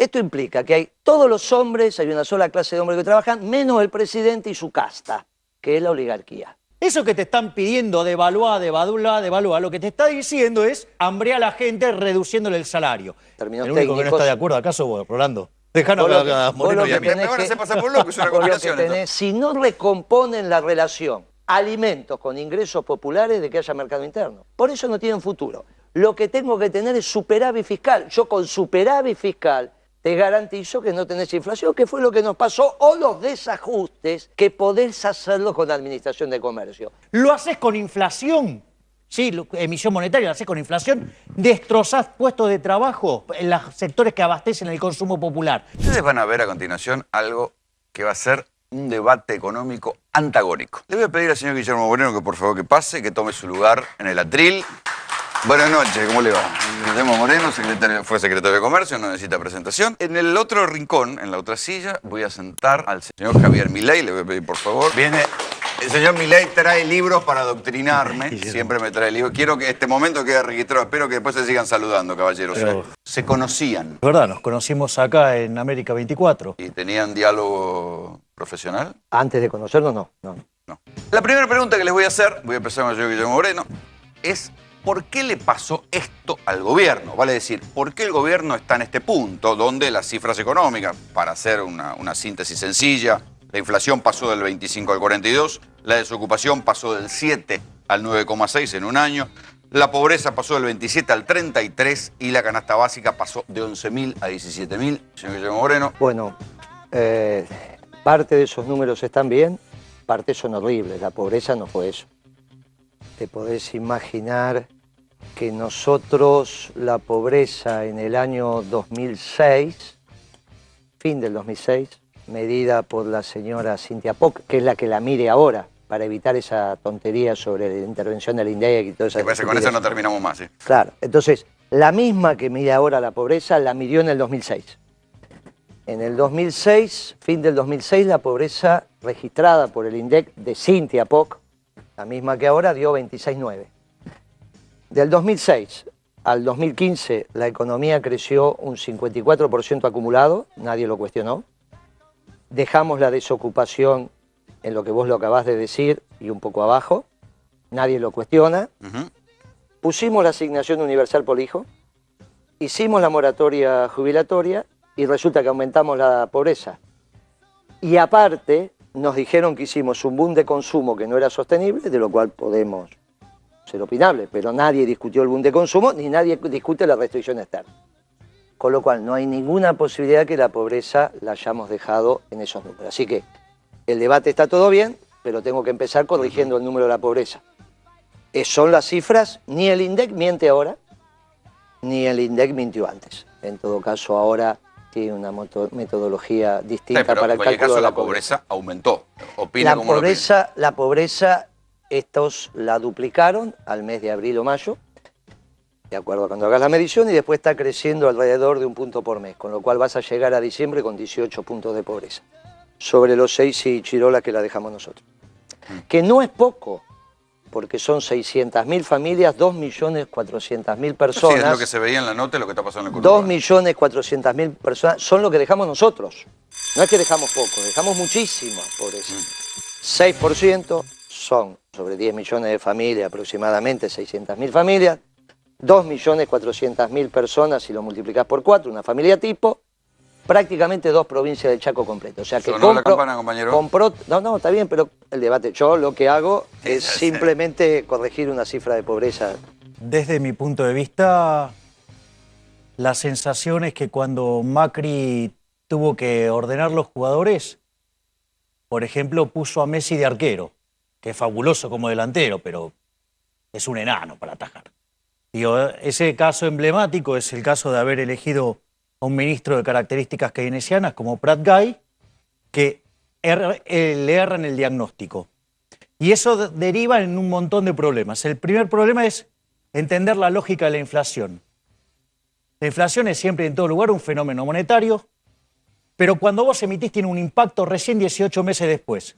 Esto implica que hay todos los hombres, hay una sola clase de hombres que trabajan, menos el presidente y su casta, que es la oligarquía. Eso que te están pidiendo devaluar, lo que te está diciendo es hambrear a la gente reduciéndole el salario. Términos El único técnicos, que no está de acuerdo, ¿acaso vos, Rolando? Dejanos a Moreno y a mí. Me van a hacer pasar por loco, es una combinación. Si no recomponen la relación alimentos con ingresos populares, de que haya mercado interno. Por eso no tienen futuro. Lo que tengo que tener es superávit fiscal. Yo con superávit fiscal te garantizo que no tenés inflación, que fue lo que nos pasó, o los desajustes que podés hacerlo con la Administración de Comercio. Lo haces con inflación, sí, emisión monetaria, lo haces con inflación, destrozás puestos de trabajo en los sectores que abastecen el consumo popular. Ustedes van a ver a continuación algo que va a ser un debate económico antagónico. Le voy a pedir al señor Guillermo Moreno que por favor que pase, que tome su lugar en el atril. Buenas noches, ¿cómo le va? Guillermo Moreno, fue secretario de Comercio, no necesita presentación. En el otro rincón, en la otra silla, voy a sentar al señor Javier Milei, le voy a pedir por favor. Viene, el señor Milei trae libros para adoctrinarme, siempre me trae libros. Quiero que este momento quede registrado, espero que después se sigan saludando, caballeros. Pero... Se conocían. ¿Verdad? Nos conocimos acá en América 24. ¿Y tenían diálogo profesional? Antes de conocerlo, no. La primera pregunta que les voy a hacer, voy a empezar con el señor Guillermo Moreno, es ¿por qué le pasó esto al gobierno? Vale decir, ¿por qué el gobierno está en este punto donde las cifras económicas, para hacer una síntesis sencilla, la inflación pasó del 25 al 42, la desocupación pasó del 7 al 9,6 en un año, la pobreza pasó del 27 al 33 y la canasta básica pasó de 11.000 a 17.000? Señor Guillermo Moreno. Bueno, parte de esos números están bien, parte son horribles. La pobreza no fue eso. Te podés imaginar que nosotros la pobreza en el año 2006, fin del 2006, medida por la señora Cynthia Poc, que es la que la mire ahora, para evitar esa tontería sobre la intervención del INDEC y todo eso. Con eso no terminamos más, ¿sí? Claro, entonces, la misma que mide ahora la pobreza, la midió en el 2006. En el 2006, fin del 2006, la pobreza registrada por el INDEC de Cynthia Poc, la misma que ahora, dio 26,9. Del 2006 al 2015, la economía creció un 54% acumulado, nadie lo cuestionó. Dejamos la desocupación en lo que vos lo acabás de decir y un poco abajo, nadie lo cuestiona. Pusimos la asignación universal por hijo, hicimos la moratoria jubilatoria y resulta que aumentamos la pobreza. Y aparte, nos dijeron que hicimos un boom de consumo que no era sostenible, de lo cual podemos ser opinables, pero nadie discutió el boom de consumo ni nadie discute la restricción externa. Con lo cual no hay ninguna posibilidad que la pobreza la hayamos dejado en esos números. Así que el debate está todo bien, pero tengo que empezar corrigiendo el número de la pobreza. Son las cifras, ni el INDEC miente ahora, ni el INDEC mintió antes. En todo caso ahora tiene una metodología distinta para el cálculo de la pobreza. Aumentó. La pobreza, estos la duplicaron al mes de abril o mayo, de acuerdo a cuando hagas la medición, y después está creciendo alrededor de 1 punto por mes, con lo cual vas a llegar a diciembre con 18 puntos de pobreza. Sobre los 6 y Chirola que la dejamos nosotros. Que no es poco, porque son 600.000 familias, 2.400.000 personas. Sí, es lo que se veía en la nota y lo que está pasando en el conurbano. 2.400.000 personas son lo que dejamos nosotros. No es que dejamos poco, dejamos muchísimo pobreza. 6% son sobre 10 millones de familias, aproximadamente 600.000 familias. 2.400.000 personas, si lo multiplicás por 4, una familia tipo, prácticamente 2 provincias del Chaco completo. O sea que ¿Sonó la campana, compañero? No, está bien, pero el debate, yo lo que hago es simplemente corregir una cifra de pobreza. Desde mi punto de vista, la sensación es que cuando Macri tuvo que ordenar los jugadores, por ejemplo, puso a Messi de arquero, que es fabuloso como delantero, pero es un enano para atajar. Digo, ese caso emblemático es el caso de haber elegido a un ministro de características keynesianas como Prat Gai, que le erra en el diagnóstico. Y eso deriva en un montón de problemas. El primer problema es entender la lógica de la inflación. La inflación es siempre en todo lugar un fenómeno monetario, pero cuando vos emitís tiene un impacto recién 18 meses después.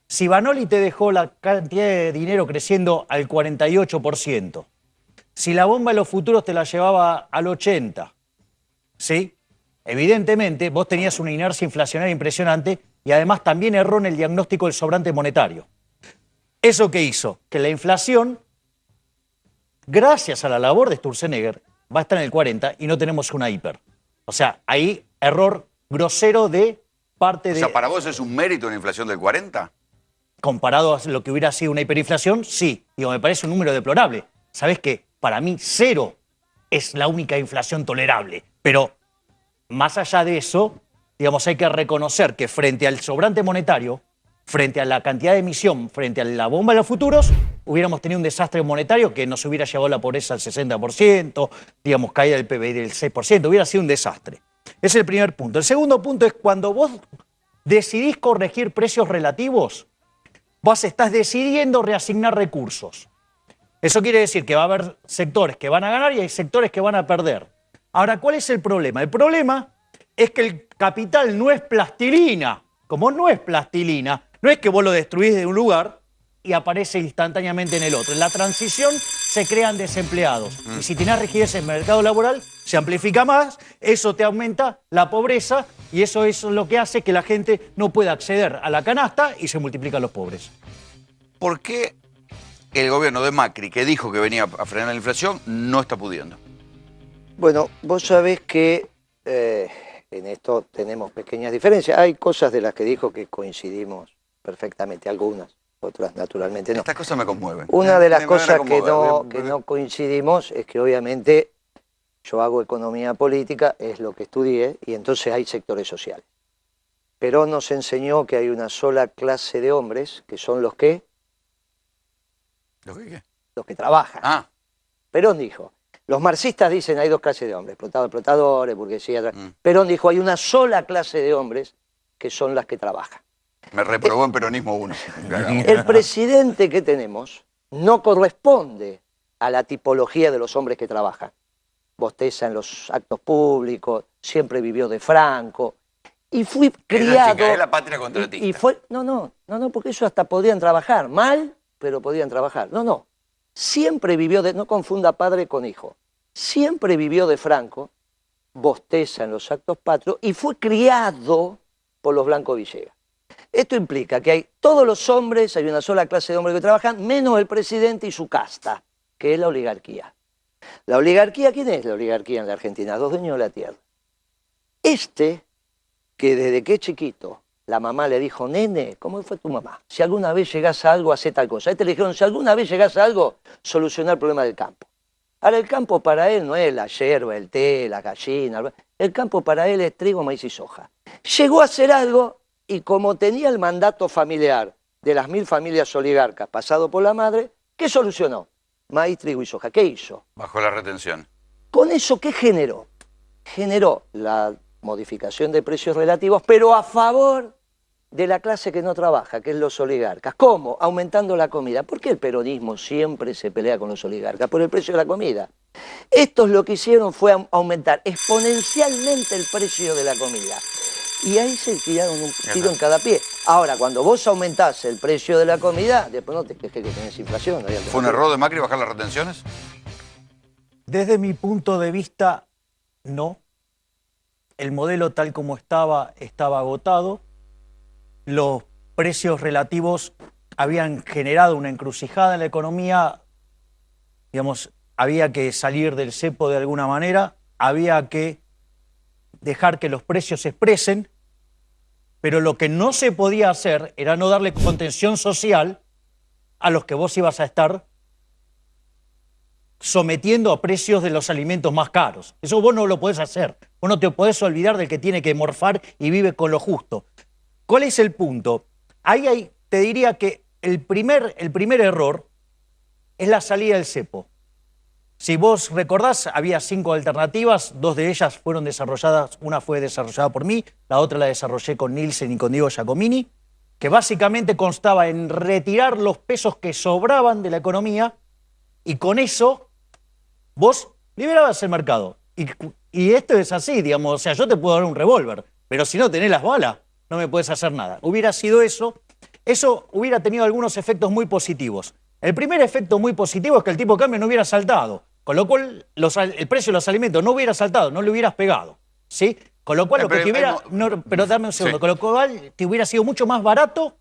Si Banoli te dejó la cantidad de dinero creciendo al 48%, si la bomba de los futuros te la llevaba al 80%, ¿sí? Evidentemente, vos tenías una inercia inflacionaria impresionante y además también erró en el diagnóstico del sobrante monetario. ¿Eso qué hizo? Que la inflación, gracias a la labor de Sturzenegger, va a estar en el 40 y no tenemos una hiper. O sea, ahí error grosero de parte de... O sea, ¿para vos es un mérito una inflación del 40? Comparado a lo que hubiera sido una hiperinflación, sí. Digo, me parece un número deplorable. ¿Sabés qué? Para mí, 0 es la única inflación tolerable. Pero, más allá de eso, digamos, hay que reconocer que frente al sobrante monetario, frente a la cantidad de emisión, frente a la bomba de los futuros, hubiéramos tenido un desastre monetario que nos hubiera llevado la pobreza al 60%, digamos, caída del PBI del 6%, hubiera sido un desastre. Ese es el primer punto. El segundo punto es cuando vos decidís corregir precios relativos, vos estás decidiendo reasignar recursos. Eso quiere decir que va a haber sectores que van a ganar y hay sectores que van a perder. Ahora, ¿cuál es el problema? El problema es que el capital no es plastilina. Como no es plastilina, no es que vos lo destruís de un lugar y aparece instantáneamente en el otro. En la transición se crean desempleados. Y si tenés rigidez en el mercado laboral, se amplifica más, eso te aumenta la pobreza y eso es lo que hace que la gente no pueda acceder a la canasta y se multiplican los pobres. ¿Por qué el gobierno de Macri, que dijo que venía a frenar la inflación, no está pudiendo? Bueno, vos sabés que en esto tenemos pequeñas diferencias. Hay cosas de las que dijo que coincidimos perfectamente, algunas, otras naturalmente no. Estas cosas me conmueven. Una de las Me van a cosas que conmover. no coincidimos es que obviamente yo hago economía política, es lo que estudié, y entonces hay sectores sociales. Perón nos enseñó que hay una sola clase de hombres, que son los que ¿Los qué? trabajan. Ah, Perón dijo, los marxistas dicen hay dos clases de hombres, explotadores, burguesía. Perón dijo, hay una sola clase de hombres que son las que trabajan. me reprobó en peronismo 1. El presidente que tenemos no corresponde a la tipología de los hombres que trabajan. Bosteza en los actos públicos, siempre vivió de Franco, y fui criado... Es la patria contratista. Y fue, no, porque eso hasta podían trabajar, mal, pero podían trabajar. No, siempre vivió de, no confunda padre con hijo, siempre vivió de Franco, bosteza en los actos patrios, y fue criado por los Blanco Villegas. Esto implica que hay todos los hombres, hay una sola clase de hombres que trabajan, menos el presidente y su casta, que es la oligarquía. ¿La oligarquía quién es? La oligarquía en la Argentina, los dueños de la tierra. Que desde que es chiquito, la mamá le dijo, nene, ¿cómo fue tu mamá? Si alguna vez llegás a algo, hacé tal cosa. A este le dijeron, si alguna vez llegás a algo, solucionar el problema del campo. Ahora, el campo para él no es la yerba, el té, la gallina. El campo para él es trigo, maíz y soja. Llegó a hacer algo y como tenía el mandato familiar de las 1000 familias oligarcas pasado por la madre, ¿qué solucionó? Maíz, trigo y soja. ¿Qué hizo? Bajó la retención. ¿Con eso qué generó? Generó la modificación de precios relativos, pero a favor de la clase que no trabaja, que es los oligarcas. ¿Cómo? Aumentando la comida. ¿Por qué el peronismo siempre se pelea con los oligarcas? Por el precio de la comida. Estos lo que hicieron fue aumentar exponencialmente el precio de la comida. Y ahí se tiraron un tiro en cada pie. Ahora, cuando vos aumentás el precio de la comida, después no te quejes que tenés inflación. ¿No? ¿Fue un error de Macri bajar las retenciones? Desde mi punto de vista, no. El modelo tal como estaba agotado. Los precios relativos habían generado una encrucijada en la economía. Digamos, había que salir del cepo de alguna manera, había que dejar que los precios se expresen, pero lo que no se podía hacer era no darle contención social a los que vos ibas a estar sometiendo a precios de los alimentos más caros. Eso vos no lo podés hacer. Vos no te podés olvidar del que tiene que morfar y vive con lo justo. ¿Cuál es el punto? Ahí te diría que el primer error es la salida del cepo. Si vos recordás, había 5 alternativas, 2 de ellas fueron desarrolladas, una fue desarrollada por mí, la otra la desarrollé con Nielsen y con Diego Giacomini, que básicamente constaba en retirar los pesos que sobraban de la economía y con eso vos liberabas el mercado. Y esto es así, digamos, o sea, yo te puedo dar un revólver, pero si no tenés las balas, no me puedes hacer nada. Hubiera sido eso hubiera tenido algunos efectos muy positivos. El primer efecto muy positivo es que el tipo de cambio no hubiera saltado, con lo cual el precio de los alimentos no hubiera saltado, no le hubieras pegado, ¿sí? Con lo cual, lo que Pero te hubiera... hay- no, pero dame un segundo. Sí. Con lo cual, te hubiera sido mucho más barato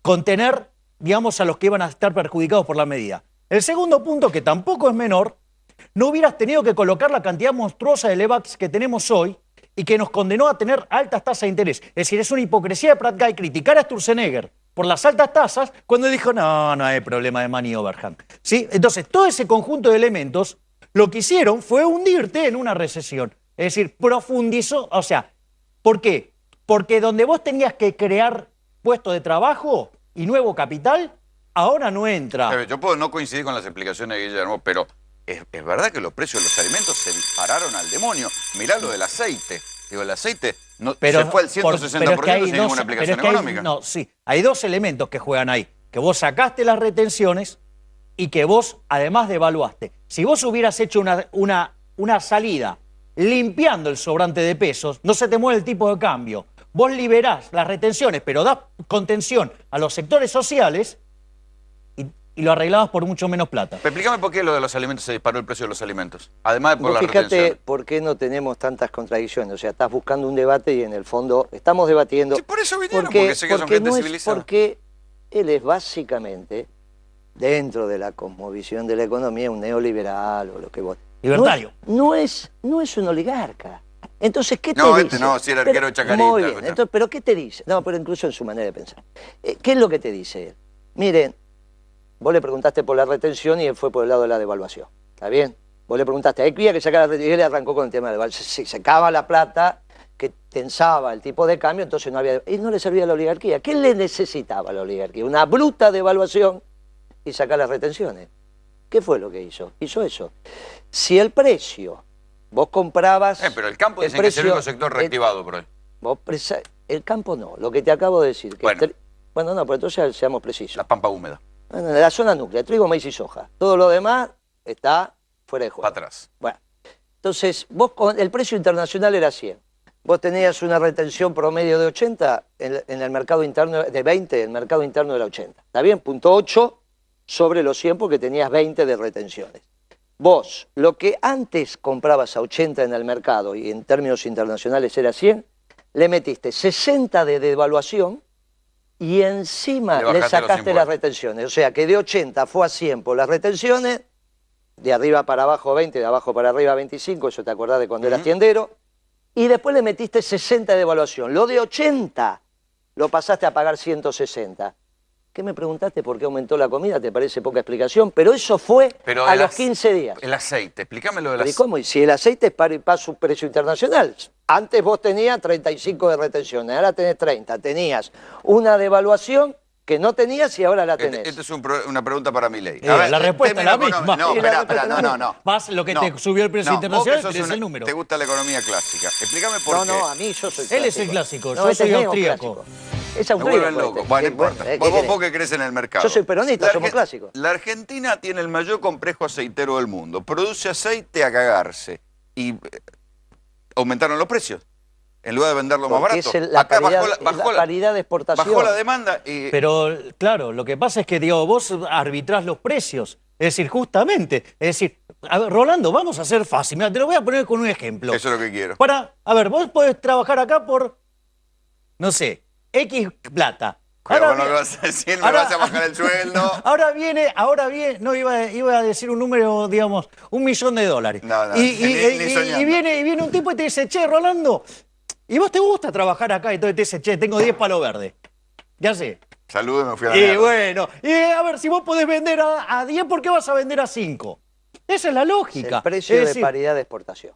contener, digamos, a los que iban a estar perjudicados por la medida. El segundo punto, que tampoco es menor, no hubieras tenido que colocar la cantidad monstruosa de Levax que tenemos hoy y que nos condenó a tener altas tasas de interés. Es decir, es una hipocresía de Pratt Guy criticar a Sturzenegger por las altas tasas cuando dijo, no, no hay problema de money overhang. ¿Sí? Entonces, todo ese conjunto de elementos lo que hicieron fue hundirte en una recesión. Es decir, profundizó, o sea, ¿por qué? Porque donde vos tenías que crear puestos de trabajo y nuevo capital, ahora no entra. A ver, yo puedo no coincidir con las explicaciones de Guillermo, pero es verdad que los precios de los alimentos se dispararon al demonio. Mirá lo del aceite. Digo, el aceite no, se fue al 160% sin ninguna aplicación económica. No, sí, hay dos elementos que juegan ahí. Que vos sacaste las retenciones y que vos además devaluaste. Si vos hubieras hecho una salida limpiando el sobrante de pesos, no se te mueve el tipo de cambio. Vos liberás las retenciones, pero das contención a los sectores sociales y lo arreglabas por mucho menos plata. Pero explícame por qué lo de los alimentos se disparó el precio de los alimentos. Además de por Vos la fíjate retención. por qué no tenemos tantas contradicciones. O sea, estás buscando un debate y en el fondo estamos debatiendo. Sí, por eso vinieron, porque sé que son gente no es civilizada. porque él es básicamente, dentro de la cosmovisión de la economía, un neoliberal o lo que vos... Libertario. No es un oligarca. Entonces, ¿qué te No, dice? este no, si era arquero de Chacarita. Muy bien, escuchá. entonces, pero ¿qué te dice? No, pero incluso en su manera de pensar. ¿Qué es lo que te dice él? Miren, vos le preguntaste por la retención y él fue por el lado de la devaluación. ¿Está bien? Vos le preguntaste, hay que sacar la retención y él arrancó con el tema de la devaluación. Se secaba la plata, que tensaba el tipo de cambio, entonces no había... Y no le servía a la oligarquía. ¿Qué le necesitaba a la oligarquía? Una bruta devaluación y sacar las retenciones. ¿Qué fue lo que hizo? Hizo eso. Si el precio, vos comprabas... Pero el campo dicen que es el único sector reactivado por ahí. El campo no, lo que te acabo de decir. Que Bueno. Bueno, no, pero entonces seamos precisos. La pampa húmeda. Bueno, en la zona núclea, trigo, maíz y soja. Todo lo demás está fuera de juego. Para atrás. Bueno, entonces, el precio internacional era 100. Vos tenías una retención promedio de 80 en el mercado interno, de 20, el mercado interno era 80. ¿Está bien? Punto 8 sobre los 100 porque tenías 20 de retenciones. Vos, lo que antes comprabas a 80 en el mercado y en términos internacionales era 100, le metiste 60 de devaluación y encima Le le bajaste los sacaste las impuestos. retenciones. O sea que de 80 fue a 100 por las retenciones, de arriba para abajo 20, de abajo para arriba 25, eso te acordás de cuando eras tiendero, y después le metiste 60 de devaluación. Lo de 80 lo pasaste a pagar 160. ¿Qué me preguntaste por qué aumentó la comida? ¿Te parece poca explicación? Pero eso fue Pero a los 15 días. El aceite, explícame lo del ¿Y aceite. cómo? Y si el aceite es para su precio internacional. Antes vos tenías 35 de retenciones, ahora tenés 30. Tenías una devaluación que no tenías y ahora la tenés. Esta es una pregunta para mi ley. La respuesta es la misma. No, Sí, la espera, respuesta no. Más lo que No. te subió el precio No, internacional, vos que tenés sos el número. Te gusta la economía clásica. Explícame por qué. No, a mí yo soy clásico. Él es el clásico, No, yo este soy es austríaco. neoclásico. Es Me austríaco. vuelven loco. este. Bueno, no ¿Qué- importa. ¿qué Vos querés? que crees en el mercado. Yo soy peronista, La somos Argen- clásicos. La Argentina tiene el mayor complejo aceitero del mundo. Produce aceite a cagarse. Y aumentaron los precios. En lugar de venderlo más Porque barato. es la Acá paridad, bajó la paridad de exportación. bajó la demanda y... Pero claro, lo que pasa es que digo, vos arbitrás los precios. Es decir, justamente. Es decir, a ver, Rolando, vamos a hacer fácil. Mira, te lo voy a poner con un ejemplo. Eso es lo que quiero. A ver, vos podés trabajar acá por, no sé, X plata. Pero Ahora bueno, vi- ¿qué vas a decir? ¿Me ahora- vas a bajar el sueldo? Ahora viene, no iba a decir un número, digamos, $1.000.000. No, no, y, ni soñando. y viene un tipo y te dice, che, Rolando, ¿y vos te gusta trabajar acá? Y todo te dice, che, tengo 10 palos verdes. Ya sé. Salud y me fui a la Y mierda. bueno, a ver, si vos podés vender a 10, ¿por qué vas a vender a 5? Esa es la lógica. El precio Es de decir, paridad de exportación.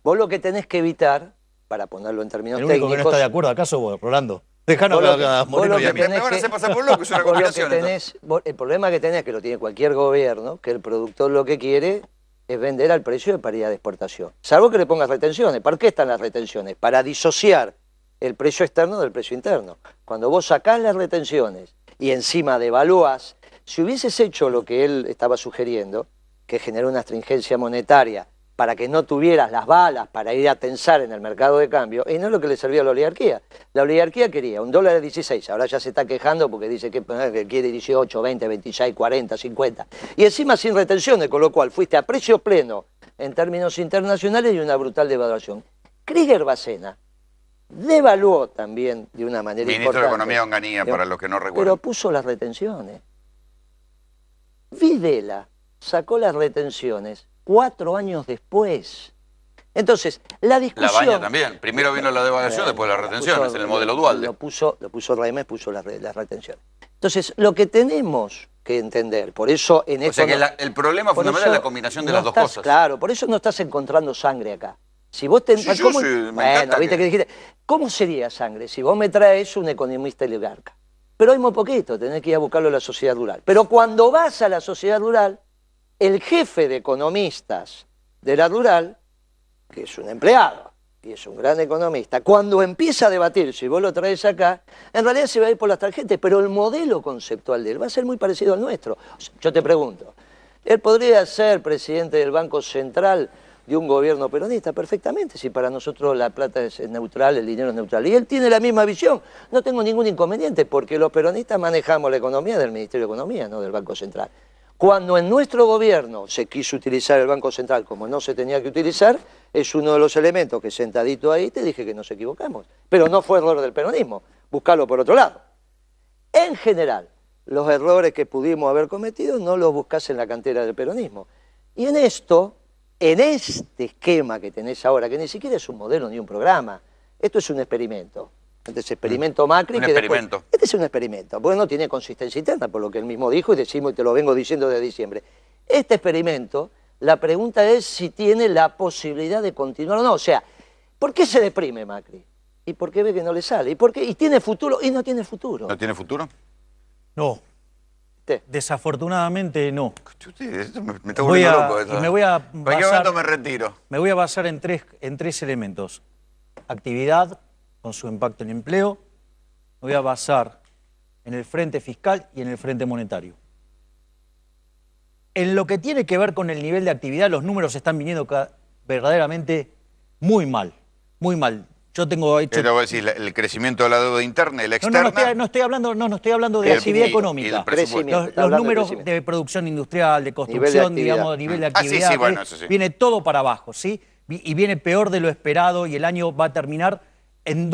Vos lo que tenés que evitar, para ponerlo en términos el único que no técnicos... está de acuerdo acaso vos, Rolando. Dejanos vos lo que- a vos Moreno lo y que a mí. Me van a hacer pasar por loco, es una vos lo que combinación, el problema que tenés, que lo tiene cualquier gobierno, que el productor lo que quiere es vender al precio de paridad de exportación. Salvo que le pongas retenciones. ¿Para qué están las retenciones? Para disociar el precio externo del precio interno. Cuando vos sacás las retenciones y encima devaluás, si hubieses hecho lo que él estaba sugiriendo, que generó una astringencia monetaria para que no tuvieras las balas para ir a tensar en el mercado de cambio, y no es lo que le servía a la oligarquía. La oligarquía quería $1 de 16, ahora ya se está quejando porque dice que quiere 18, 20, 26, 40, 50. Y encima sin retenciones, con lo cual fuiste a precio pleno en términos internacionales y una brutal devaluación. Krieger Bacena devaluó también de una manera Ministro importante. de Economía Onganía, para los que no recuerdan. Pero puso las retenciones. Videla sacó las retenciones 4 años después. Entonces, la discusión... La Baña también. Primero vino la devaluación, después las retenciones, en el modelo Dualde. Lo puso Remes, puso las retenciones. Entonces, lo que tenemos que entender, por eso en esto... O sea que el problema fundamental es la combinación de las dos cosas. Claro, por eso no estás encontrando sangre acá. Si vos te... Sí, yo sí, me encanta viste que dijiste, ¿cómo sería sangre si vos me traes un economista oligarca? Pero hay muy poquito, tenés que ir a buscarlo a la sociedad rural. Pero cuando vas a la sociedad rural, el jefe de economistas de la rural, que es un empleado y es un gran economista, cuando empieza a debatir, si vos lo traes acá, en realidad se va a ir por las tarjetas, pero el modelo conceptual de él va a ser muy parecido al nuestro. O sea, yo te pregunto, ¿él podría ser presidente del Banco Central de un gobierno peronista? Perfectamente, si para nosotros la plata es neutral, el dinero es neutral. Y él tiene la misma visión. No tengo ningún inconveniente, porque los peronistas manejamos la economía del Ministerio de Economía, no del Banco Central. Cuando en nuestro gobierno se quiso utilizar el Banco Central como no se tenía que utilizar, es uno de los elementos que sentadito ahí te dije que nos equivocamos. Pero no fue error del peronismo, buscarlo por otro lado. En general, los errores que pudimos haber cometido no los buscás en la cantera del peronismo. Y en esto, en este esquema que tenés ahora, que ni siquiera es un modelo ni un programa, esto es un experimento. Este es experimento Macri. Un experimento. Este es un experimento, porque no tiene consistencia interna, por lo que él mismo dijo y decimos y te lo vengo diciendo desde diciembre. Este experimento, la pregunta es si tiene la posibilidad de continuar o no. O sea, ¿por qué se deprime Macri? ¿Y por qué ve que no le sale? ¿Y por qué? ¿Y tiene futuro? Y no tiene futuro. ¿No tiene futuro? No. Desafortunadamente no. Esto me está volviendo loco. Esto. Y me voy a ¿En qué momento me retiro? Me voy a basar en tres elementos. Actividad, con su impacto en empleo. Me voy a basar en el frente fiscal y en el frente monetario. En lo que tiene que ver con el nivel de actividad, los números están viniendo verdaderamente muy mal, muy mal. Yo tengo hecho... Pero vos decís, el crecimiento de la deuda interna y la externa... No estoy hablando de actividad económica. Los números de de producción industrial, de construcción, digamos, nivel de actividad, sí, bueno, eso sí. Viene todo para abajo, ¿sí? Y viene peor de lo esperado y el año va a terminar en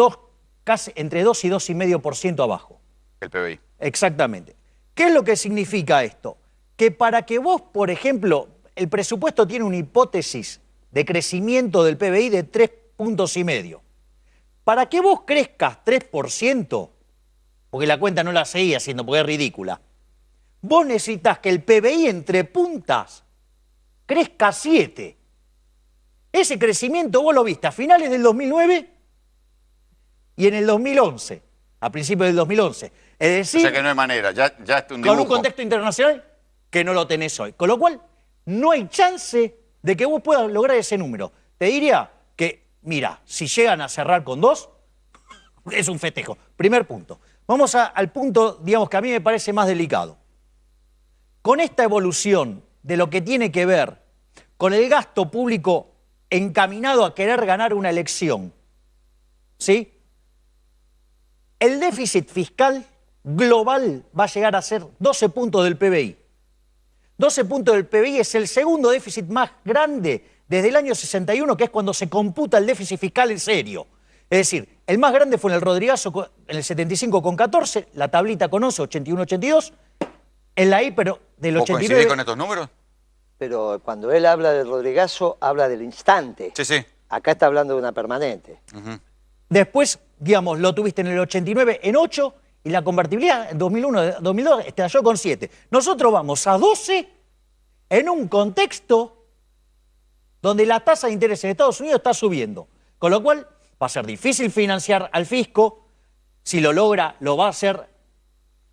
entre 2 y 2,5% abajo. El PBI. Exactamente. ¿Qué es lo que significa esto? Que para que vos, por ejemplo, el presupuesto tiene una hipótesis de crecimiento del PBI de 3,5 puntos. Para que vos crezcas 3%, porque la cuenta no la seguía haciendo, porque es ridícula, vos necesitas que el PBI entre puntas crezca 7. Ese crecimiento vos lo viste a finales del 2009 y en el 2011, a principios del 2011. Es decir, o sea que no hay manera, ya es un dibujo. Con un contexto internacional que no lo tenés hoy. Con lo cual, no hay chance de que vos puedas lograr ese número. Te diría que, mira, si llegan a cerrar con 2, es un festejo. Primer punto. Vamos al punto, digamos, que a mí me parece más delicado. Con esta evolución de lo que tiene que ver con el gasto público encaminado a querer ganar una elección, ¿sí? El déficit fiscal global va a llegar a ser 12 puntos del PBI. 12 puntos del PBI es el segundo déficit más grande desde el año 61, que es cuando se computa el déficit fiscal en serio. Es decir, el más grande fue en el Rodrigazo en el 75 con 14, la tablita con 11, 81-82, en la hiper del 89... ¿Coincidís con estos números? Pero cuando él habla del Rodrigazo, habla del instante. Sí, sí. Acá está hablando de una permanente. Después, digamos, lo tuviste en el 89 en 8 y la convertibilidad en 2001-2002 estalló con 7. Nosotros vamos a 12 en un contexto donde la tasa de interés en Estados Unidos está subiendo. Con lo cual va a ser difícil financiar al fisco. Si lo logra, lo va a hacer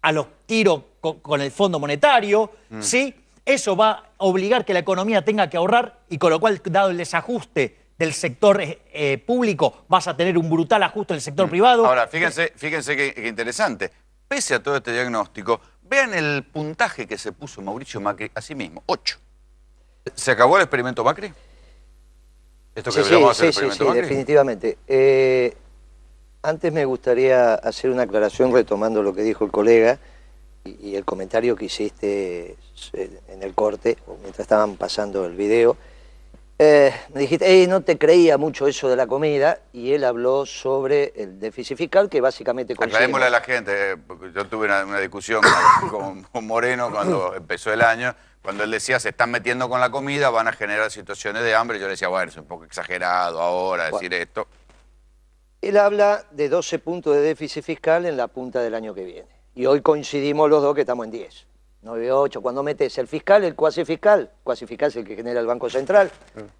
a los tiros con el Fondo Monetario. ¿Sí? Eso va a obligar que la economía tenga que ahorrar y con lo cual, dado el desajuste del sector público, vas a tener un brutal ajuste en el sector privado. Ahora, fíjense qué interesante. Pese a todo este diagnóstico, vean el puntaje que se puso Mauricio Macri a sí mismo, 8. ¿Se acabó el experimento Macri? ¿Esto que llamamos el experimento Macri? Definitivamente. Antes me gustaría hacer una aclaración retomando lo que dijo el colega y el comentario que hiciste en el corte, mientras estaban pasando el video. Me dijiste, no te creía mucho eso de la comida, y él habló sobre el déficit fiscal, que básicamente Aclarémosle a la gente, porque yo tuve una discusión con Moreno cuando empezó el año, cuando él decía, se están metiendo con la comida, van a generar situaciones de hambre. Yo le decía, bueno, es un poco exagerado ahora decir esto. Él habla de 12 puntos de déficit fiscal en la punta del año que viene. Y hoy coincidimos los dos que estamos en 10. 9, 8, cuando metes el fiscal, el cuasi fiscal es el que genera el Banco Central,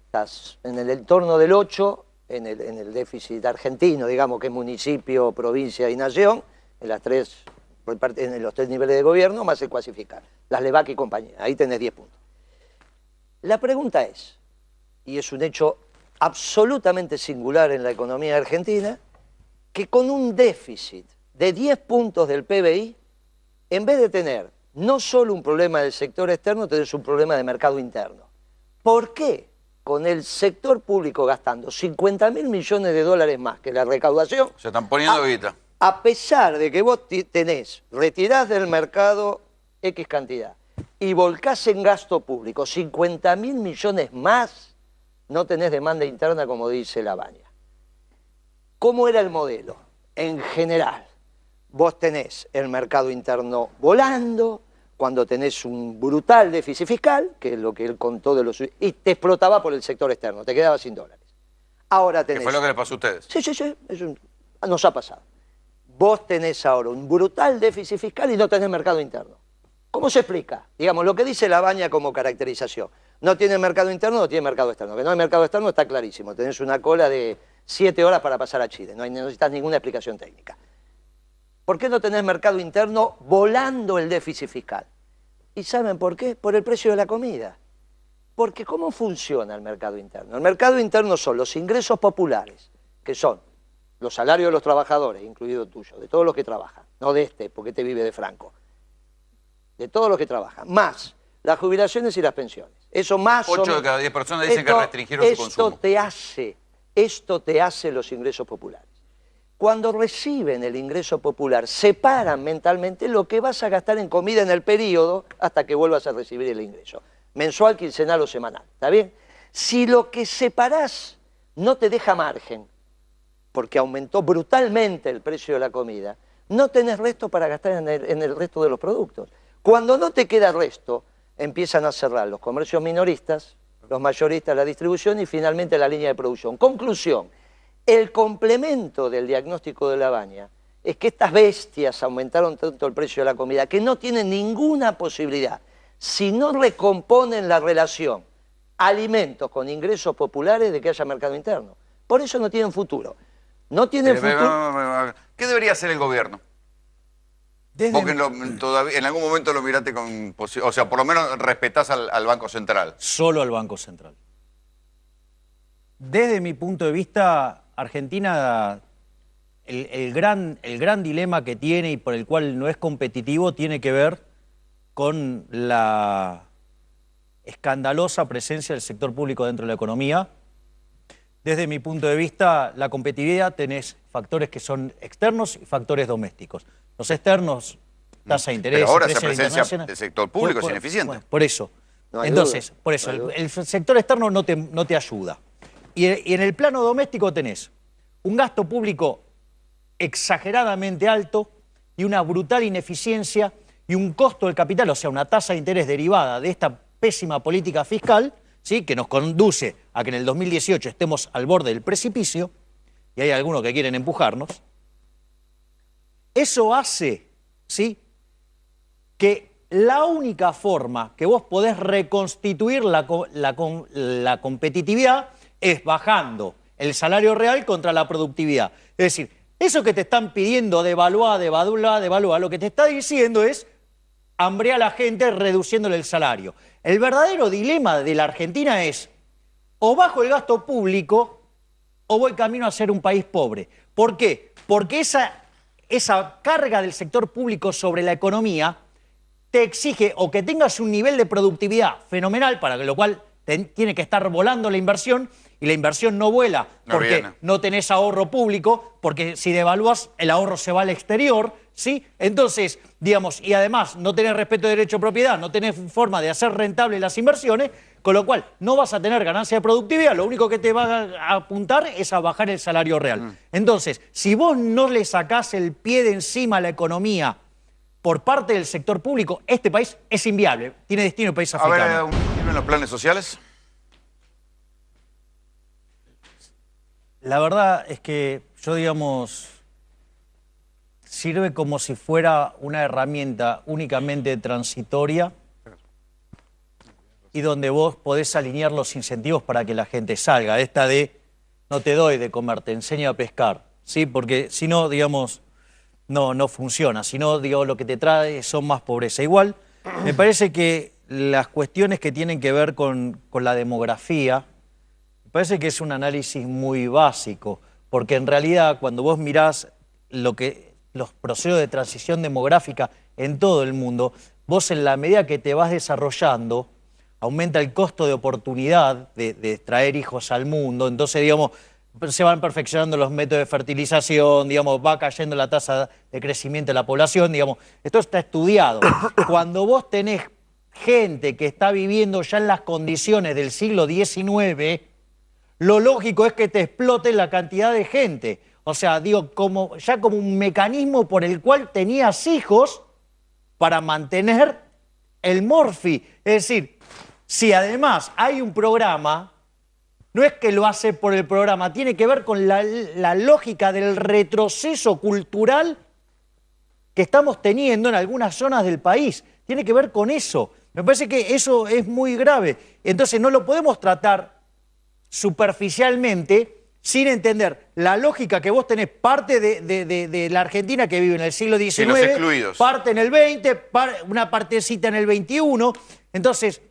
estás en el entorno del 8, en el déficit argentino, digamos, que es municipio, provincia y nación, en los tres niveles de gobierno, más el cuasi fiscal, las LEVAC y compañía, ahí tenés 10 puntos. La pregunta es, y es un hecho absolutamente singular en la economía argentina, que con un déficit de 10 puntos del PBI, en vez de tener no solo un problema del sector externo, tenés un problema de mercado interno. ¿Por qué con el sector público gastando 50.000 millones de dólares más que la recaudación? Se están poniendo guita. A pesar de que vos retirás del mercado X cantidad y volcás en gasto público 50.000 millones más, no tenés demanda interna, como dice Labaña. ¿Cómo era el modelo? En general, vos tenés el mercado interno volando, cuando tenés un brutal déficit fiscal, que es lo que él contó de los... y te explotaba por el sector externo, te quedabas sin dólares. Ahora tenés... ¿Qué fue lo que les pasó a ustedes? Sí, nos ha pasado. Vos tenés ahora un brutal déficit fiscal y no tenés mercado interno. ¿Cómo se explica? Digamos, lo que dice Labaña como caracterización. No tiene mercado interno, no tiene mercado externo. Que no hay mercado externo está clarísimo. Tenés una cola de 7 horas para pasar a Chile. No necesitas ninguna explicación técnica. ¿Por qué no tenés mercado interno volando el déficit fiscal? ¿Y saben por qué? Por el precio de la comida. Porque ¿cómo funciona el mercado interno? El mercado interno son los ingresos populares, que son los salarios de los trabajadores, incluido tuyo, de todos los que trabajan, no de porque este vive de Franco, de todos los que trabajan, más las jubilaciones y las pensiones. Eso más 8 de cada 10 personas dicen que restringieron su consumo. Esto te hace los ingresos populares. Cuando reciben el ingreso popular, separan mentalmente lo que vas a gastar en comida en el periodo hasta que vuelvas a recibir el ingreso. Mensual, quincenal o semanal, ¿está bien? Si lo que separás no te deja margen, porque aumentó brutalmente el precio de la comida, no tenés resto para gastar en el resto de los productos. Cuando no te queda resto, empiezan a cerrar los comercios minoristas, los mayoristas, la distribución y finalmente la línea de producción. Conclusión, el complemento del diagnóstico de Labaña es que estas bestias aumentaron tanto el precio de la comida que no tienen ninguna posibilidad, si no recomponen la relación alimentos con ingresos populares, de que haya mercado interno. Por eso no tienen futuro. No tienen futuro. ¿Qué debería hacer el gobierno? Vos que todavía, en algún momento lo miraste con... O sea, por lo menos respetás al Banco Central. Solo al Banco Central. Desde mi punto de vista, Argentina, el gran dilema que tiene y por el cual no es competitivo tiene que ver con la escandalosa presencia del sector público dentro de la economía. Desde mi punto de vista, la competitividad tenés factores que son externos y factores domésticos. Los externos, tasa de interés... Pero ahora esa presencia del sector público es ineficiente. Bueno, por eso. No hay Entonces, duda. por eso, No hay duda. el sector externo no te ayuda. Y en el plano doméstico tenés un gasto público exageradamente alto y una brutal ineficiencia y un costo del capital, o sea, una tasa de interés derivada de esta pésima política fiscal, ¿sí?, que nos conduce a que en el 2018 estemos al borde del precipicio, y hay algunos que quieren empujarnos. Eso hace, ¿sí?, que la única forma que vos podés reconstituir la competitividad es bajando el salario real contra la productividad. Es decir, eso que te están pidiendo devaluar, lo que te está diciendo es hambrear a la gente reduciéndole el salario. El verdadero dilema de la Argentina es o bajo el gasto público o voy camino a ser un país pobre. ¿Por qué? Porque esa carga del sector público sobre la economía te exige o que tengas un nivel de productividad fenomenal, para lo cual tiene que estar volando la inversión, y la inversión no vuela porque no tenés ahorro público, porque si devalúas el ahorro se va al exterior, ¿sí? Entonces, digamos, y además no tenés respeto de derecho a propiedad, no tenés forma de hacer rentables las inversiones, Con lo cual, no vas a tener ganancia de productividad, lo único que te va a apuntar es a bajar el salario real. Entonces, si vos no le sacás el pie de encima a la economía por parte del sector público, este país es inviable. Tiene destino el país africano. A ver, ¿tienen los planes sociales? La verdad es que yo, digamos, sirve como si fuera una herramienta únicamente transitoria y donde vos podés alinear los incentivos para que la gente salga. Esta de no te doy de comer, te enseño a pescar, ¿sí? Porque si no, digamos, no funciona. Si no, digo, lo que te trae son más pobreza. Igual, me parece que las cuestiones que tienen que ver con la demografía, me parece que es un análisis muy básico, porque en realidad cuando vos mirás los procesos de transición demográfica en todo el mundo, vos en la medida que te vas desarrollando, aumenta el costo de oportunidad de traer hijos al mundo, entonces, digamos, se van perfeccionando los métodos de fertilización, digamos, va cayendo la tasa de crecimiento de la población, digamos, esto está estudiado. Cuando vos tenés gente que está viviendo ya en las condiciones del siglo XIX, lo lógico es que te explote la cantidad de gente. O sea, digo, ya como un mecanismo por el cual tenías hijos para mantener el morfi. Es decir, si además hay un programa, no es que lo hace por el programa, tiene que ver con la lógica del retroceso cultural que estamos teniendo en algunas zonas del país. Tiene que ver con eso. Me parece que eso es muy grave. Entonces no lo podemos tratar superficialmente sin entender la lógica que vos tenés parte de la Argentina que vive en el siglo XIX, los excluidos, parte en el XX, una partecita en el XXI. Entonces,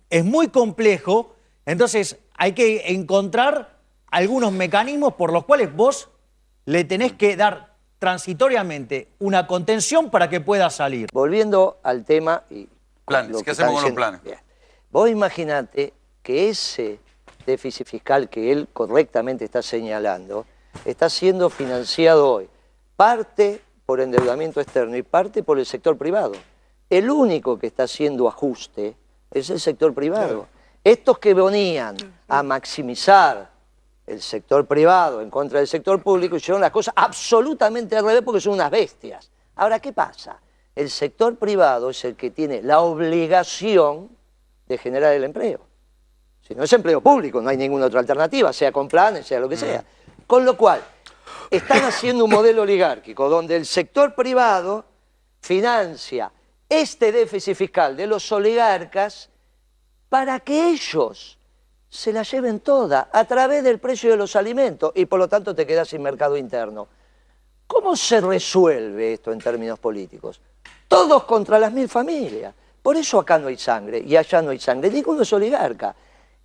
es muy complejo. Entonces, hay que encontrar algunos mecanismos por los cuales vos le tenés que dar transitoriamente una contención para que pueda salir. Volviendo al tema... Planes, ¿qué hacemos con los planes? Bien. Vos imaginate que ese déficit fiscal que él correctamente está señalando está siendo financiado hoy, parte por endeudamiento externo y parte por el sector privado. El único que está haciendo ajuste es el sector privado. Claro. Estos que venían a maximizar el sector privado en contra del sector público hicieron las cosas absolutamente al revés porque son unas bestias. Ahora, ¿qué pasa? El sector privado es el que tiene la obligación de generar el empleo. Si no es empleo público, no hay ninguna otra alternativa, sea con planes, sea lo que sea. Con lo cual, están haciendo un modelo oligárquico donde el sector privado financia este déficit fiscal de los oligarcas para que ellos se la lleven toda a través del precio de los alimentos y por lo tanto te quedas sin mercado interno. ¿Cómo se resuelve esto en términos políticos? Todos contra las 1000 familias. Por eso acá no hay sangre y allá no hay sangre. Ninguno es oligarca.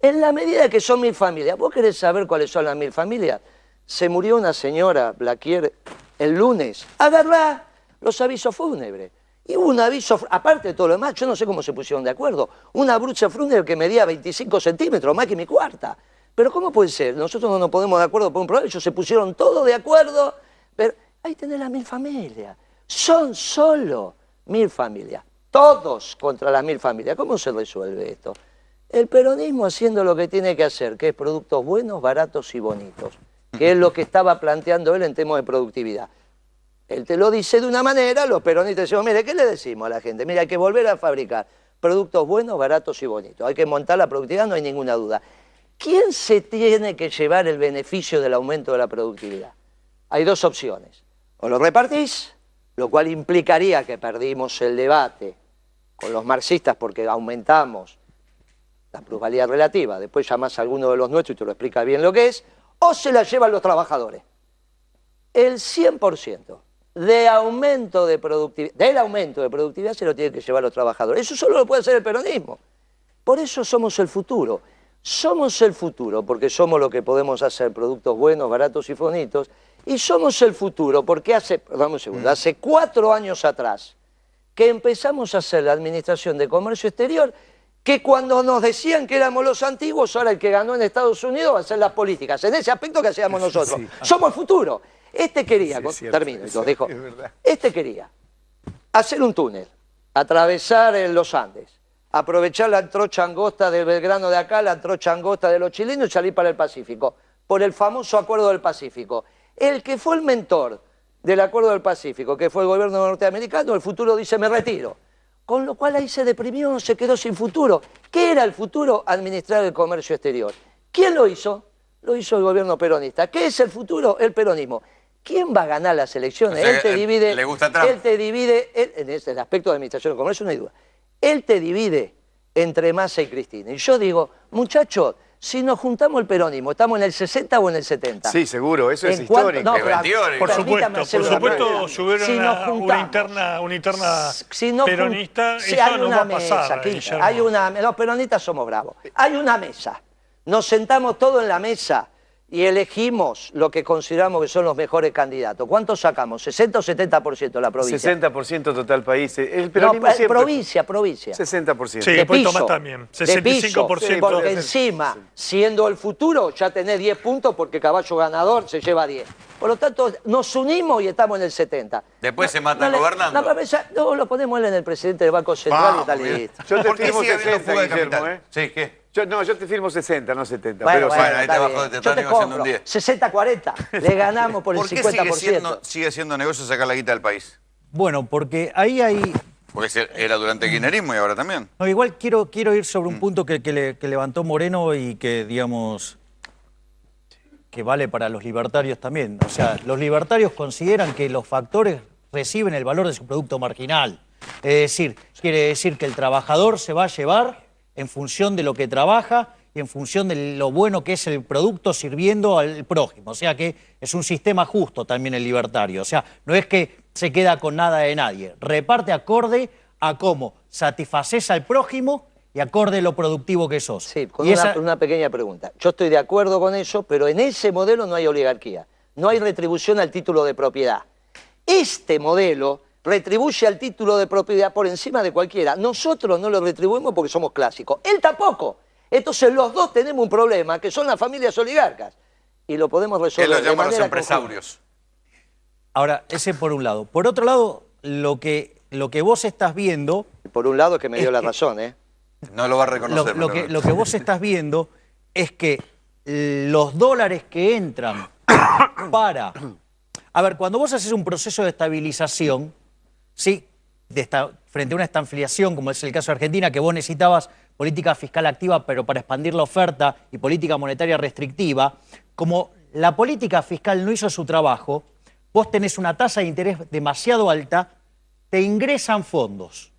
En la medida que son 1000 familias, ¿vos querés saber cuáles son las 1000 familias? Se murió una señora, Blaquier, el lunes. Agarrá los avisos fúnebres. Y hubo un aviso, aparte de todo lo demás, yo no sé cómo se pusieron de acuerdo, una brucha fúnebre que medía 25 centímetros, más que mi cuarta. Pero ¿cómo puede ser? Nosotros no nos ponemos de acuerdo por un problema, ellos se pusieron todos de acuerdo, pero ahí tenés las 1000 familias. Son solo 1000 familias, todos contra las 1000 familias. ¿Cómo se resuelve esto? El peronismo haciendo lo que tiene que hacer, que es productos buenos, baratos y bonitos, que es lo que estaba planteando él en temas de productividad. Él te lo dice de una manera, los peronistas decimos, mire, ¿qué le decimos a la gente? Mira, hay que volver a fabricar productos buenos, baratos y bonitos. Hay que montar la productividad, no hay ninguna duda. ¿Quién se tiene que llevar el beneficio del aumento de la productividad? Hay dos opciones. O lo repartís, lo cual implicaría que perdimos el debate con los marxistas porque aumentamos la plusvalía relativa. Después llamás a alguno de los nuestros y te lo explica bien lo que es. O se la llevan los trabajadores. El 100% del aumento de productividad se lo tienen que llevar los trabajadores. Eso solo lo puede hacer el peronismo. Por eso somos el futuro. Somos el futuro porque somos lo que podemos hacer, productos buenos, baratos y bonitos. Y somos el futuro porque hace 4 años atrás que empezamos a hacer la Administración de Comercio Exterior, que cuando nos decían que éramos los antiguos, ahora el que ganó en Estados Unidos va a hacer las políticas. En ese aspecto que hacíamos nosotros. Sí. Somos el futuro. Este quería, termino y los dejo, este quería hacer un túnel, atravesar los Andes, aprovechar la trocha angosta del Belgrano de acá, la trocha angosta de los chilenos y salir para el Pacífico, por el famoso Acuerdo del Pacífico. El que fue el mentor del Acuerdo del Pacífico, que fue el gobierno norteamericano, el futuro dice me retiro. Con lo cual ahí se deprimió, se quedó sin futuro. ¿Qué era el futuro? Administrar el comercio exterior. ¿Quién lo hizo? Lo hizo el gobierno peronista. ¿Qué es el futuro? El peronismo. ¿Quién va a ganar las elecciones? O sea, Él te divide. ¿le gusta Trump? Él te divide, en el aspecto de administración del comercio no hay duda. Él te divide entre Massa y Cristina. Y yo digo, muchachos, si nos juntamos el peronismo, ¿estamos en el 60 o en el 70? Sí, seguro, eso es ¿En cuánto? histórico. No, pero, Por permítame hacer una supuesto, pregunta. si hubiera Si nos una juntamos, interna si no peronista, si eso hay no una va a mesa, pasar, Quinta, hay una, los peronistas somos bravos. Hay una mesa. Nos sentamos todos en la mesa y elegimos lo que consideramos que son los mejores candidatos. ¿Cuántos sacamos? ¿60 o 70% la provincia? 60% total país. El No, peronismo siempre... provincia. 60%. Sí, De después piso, Tomás también. de piso, 65%. porque encima, siendo el futuro, ya tenés 10 puntos porque caballo ganador se lleva 10. Por lo tanto, nos unimos y estamos en el 70. Después se matan gobernando. No, lo ponemos él en el presidente del Banco Central y está Vamos, bien. listo. Yo te ¿Por qué firmo sigue habiendo 60, fuga de Guillermo, capital? Sí, ¿qué? Yo te firmo 60, no 70. Bueno, pero bueno, ahí te está bajó bien. de Yo te Tetánico haciendo un compro. 10. 60-40. Le ganamos por el ¿Por qué 50%. sigue siendo negocio sacar la guita del país? Bueno, porque ahí hay... Porque era durante el kirchnerismo y ahora también. No, igual quiero ir sobre un punto que levantó Moreno y que, digamos, que vale para los libertarios también. O sea, los libertarios consideran que los factores reciben el valor de su producto marginal. Es decir, quiere decir que el trabajador se va a llevar en función de lo que trabaja y en función de lo bueno que es el producto sirviendo al prójimo. O sea que es un sistema justo también el libertario. O sea, no es que se queda con nada de nadie. Reparte acorde a cómo satisfaces al prójimo y acorde lo productivo que sos. Sí, con Y esa- una pequeña pregunta. Yo estoy de acuerdo con eso, pero en ese modelo no hay oligarquía. No hay retribución al título de propiedad. Este modelo retribuye al título de propiedad por encima de cualquiera. Nosotros no lo retribuimos porque somos clásicos. Él tampoco. Entonces los dos tenemos un problema, que son las familias oligarcas. Y lo podemos ¿Qué resolver lo de llaman los manera empresarios? Ahora, ese por un lado. Por otro lado, lo que vos estás viendo... conjunta. Por un lado es que me dio la razón, ¿eh? No lo va a reconocer. Lo que vos estás viendo es que los dólares que entran para... A ver, cuando vos haces un proceso de estabilización, ¿sí? Frente a una estanflación, como es el caso de Argentina, que vos necesitabas política fiscal activa, pero para expandir la oferta, y política monetaria restrictiva, como la política fiscal no hizo su trabajo, vos tenés una tasa de interés demasiado alta, te ingresan fondos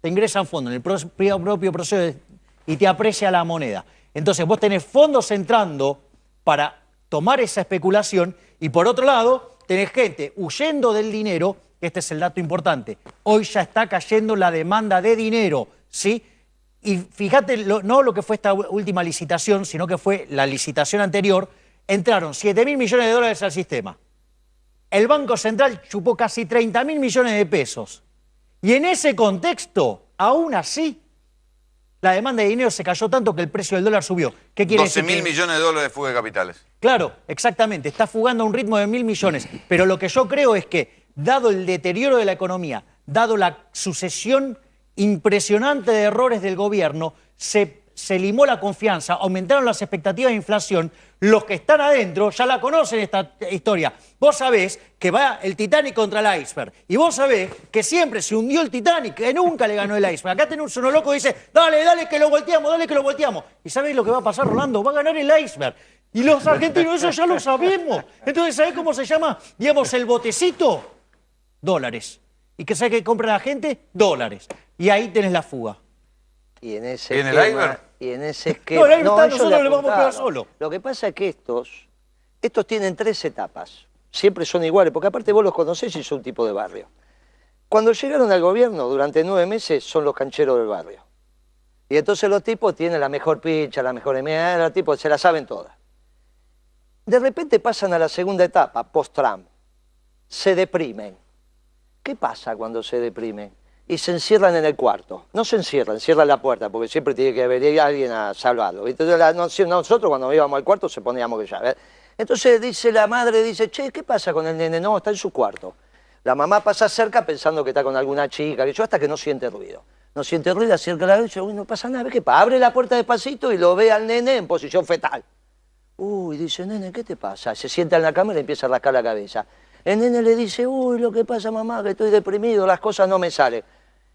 en el propio proceso y te aprecia la moneda. Entonces vos tenés fondos entrando para tomar esa especulación y por otro lado tenés gente huyendo del dinero, que este es el dato importante. Hoy ya está cayendo la demanda de dinero, ¿sí? Y fíjate, no lo que fue esta última licitación, sino que fue la licitación anterior, entraron 7.000 millones de dólares al sistema. El Banco Central chupó casi 30.000 millones de pesos. Y en ese contexto, aún así, la demanda de dinero se cayó tanto que el precio del dólar subió. ¿Qué quiere decir? 12.000 millones de dólares de fuga de capitales. Claro, exactamente, está fugando a un ritmo de 1.000 millones. Pero lo que yo creo es que, dado el deterioro de la economía, dado la sucesión impresionante de errores del gobierno, se limó la confianza, aumentaron las expectativas de inflación. Los que están adentro ya la conocen esta historia. Vos sabés que va el Titanic contra el iceberg. Y vos sabés que siempre se hundió el Titanic, que nunca le ganó el iceberg. Acá tenés uno loco que dice, dale, dale que lo volteamos, dale que lo volteamos. ¿Y sabés lo que va a pasar, Rolando? Va a ganar el iceberg. Y los argentinos eso ya lo sabemos. Entonces, ¿sabés cómo se llama? Digamos, el botecito. Dólares. ¿Y qué sabe que compra la gente? Dólares. Y ahí tenés la fuga. Y en ese ¿Y en el esquema, iceberg? y en ese esquema. No, el iceberg ellos nosotros le vamos a pegar apuntaron. solo. Lo que pasa es que estos tienen 3 etapas. Siempre son iguales, porque aparte vos los conocés y son un tipo de barrio. Cuando llegaron al gobierno, durante 9 meses, son los cancheros del barrio. Y entonces los tipos tienen la mejor pincha, la mejor MA, los tipos se la saben todas. De repente pasan a la segunda etapa, post-Trump. Se deprimen. ¿Qué pasa cuando se deprimen? Y se encierran en el cuarto. No se encierran, cierran la puerta, porque siempre tiene que haber alguien a salvarlo. Entonces nosotros cuando íbamos al cuarto se poníamos que llave. Entonces dice la madre, dice, che, ¿qué pasa con el nene? No, está en su cuarto. La mamá pasa cerca pensando que está con alguna chica, que yo hasta que no siente ruido. no siente ruido, acerca la cabeza, uy, no pasa nada, ¿qué pasa? Abre la puerta despacito y lo ve al nene en posición fetal. Uy, dice, nene, ¿qué te pasa? Se sienta en la cama y le empieza a rascar la cabeza. El nene le dice, uy, lo que pasa, mamá, que estoy deprimido, las cosas no me salen.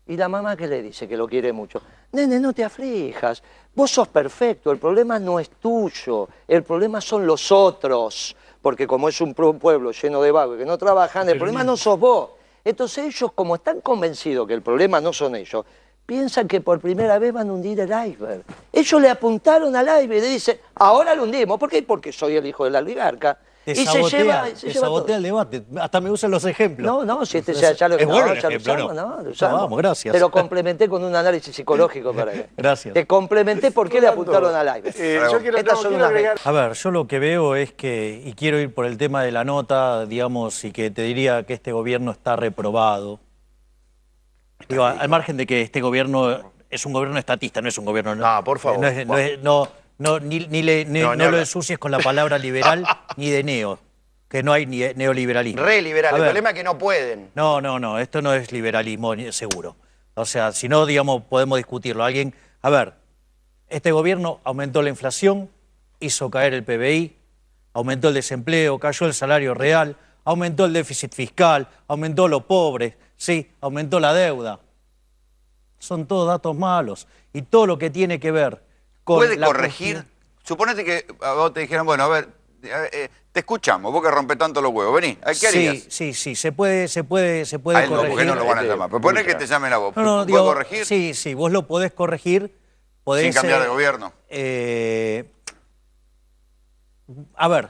Y la mamá, ¿qué le dice? Que lo quiere mucho. Nene, no te aflijas, vos sos perfecto, el problema no es tuyo, el problema son los otros. Porque como es un pueblo lleno de vagos que no trabajan, el problema no sos vos. Entonces ellos, como están convencidos que el problema no son ellos, piensan que por primera vez van a hundir el iceberg. Ellos le apuntaron al iceberg y le dicen, ahora lo hundimos. ¿Por qué? Porque soy el hijo de la oligarca. Te sabotea el debate. Hasta me usan los ejemplos. No, si este ya lo es bueno el ya lo ejemplo, usamos, ¿no? lo usamos. Vamos, gracias. Te lo complementé con un análisis psicológico para que. Gracias. Te complementé por qué le apuntaron al iceberg. Yo quiero, Estas son quiero unas agregar... A ver, yo lo que veo es que, y quiero ir por el tema de la nota, digamos, y que te diría que este gobierno está reprobado. Digo, al margen de que este gobierno es un gobierno estatista, no es un gobierno... No, por favor. No lo ensucies con la palabra liberal ni de neo, que no hay ni neoliberalismo. Re liberal. A El ver, problema es que no pueden. No, esto no es liberalismo seguro. O sea, si no, digamos, podemos discutirlo. A ver, este gobierno aumentó la inflación, hizo caer el PBI, aumentó el desempleo, cayó el salario real, aumentó el déficit fiscal, aumentó los pobres, sí, aumentó la deuda. Son todos datos malos. Y todo lo que tiene que ver con... ¿Puede corregir? Suponete que a vos te dijeran, bueno, a ver, te escuchamos, vos que rompes tanto los huevos, vení, ¿qué harías? Sí, se puede A él no, corregir. porque no lo van a llamar. Pero poné que te llamen a vos. ¿Puedes Digo, corregir? Sí, vos lo podés corregir. Podés, Sin cambiar de gobierno. A ver,